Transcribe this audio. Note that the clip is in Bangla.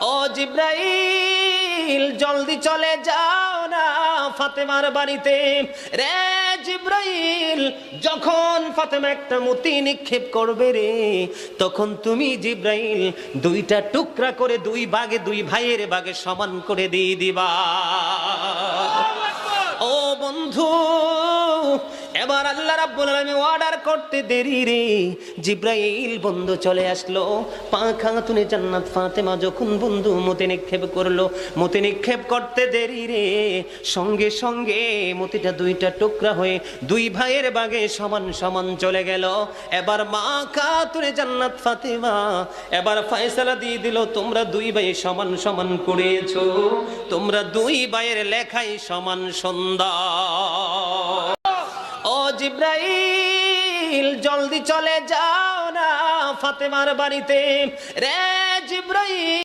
ও জিব্রাইল জলদি চলে যাও না ফাতেমার বাড়িতে। রে জিব্রাইল, যখন ফাতেমা একটা মতি নিক্ষেপ করবে রে, তখন তুমি জিব্রাইল দুইটা টুকরা করে দুই ভাগে, দুই ভাইয়ের ভাগে সমান করে দিয়ে দিবা। ও বন্ধু, এবার আল্লাহ রাব্বুল আলামিন অর্ডার করতে দেরি রে, জিব্রাইল বন্ধু চলে আসলো। খাতুনে জান্নাত ফাতেমা যখন বন্ধু মতি নিক্ষেপ করলো, মতি নিক্ষেপ করতে দেরি রে, সঙ্গে সঙ্গে মতিটা দুইটা টুকরা হয়ে দুই ভাইয়ের ভাগে সমান সমান চলে গেল। এবার মা খাতুনে জান্নাত ফাতেমা এবার ফয়সালা দিয়ে দিল, তোমরা দুই ভাই সমান সমান করেছো, তোমরা দুই ভাইয়ের লেখাই সমান সুন্দর। ও জিব্রাইল জলদি চলে যাও না ফাতেমার বাড়িতে। রে জিব্রাইল।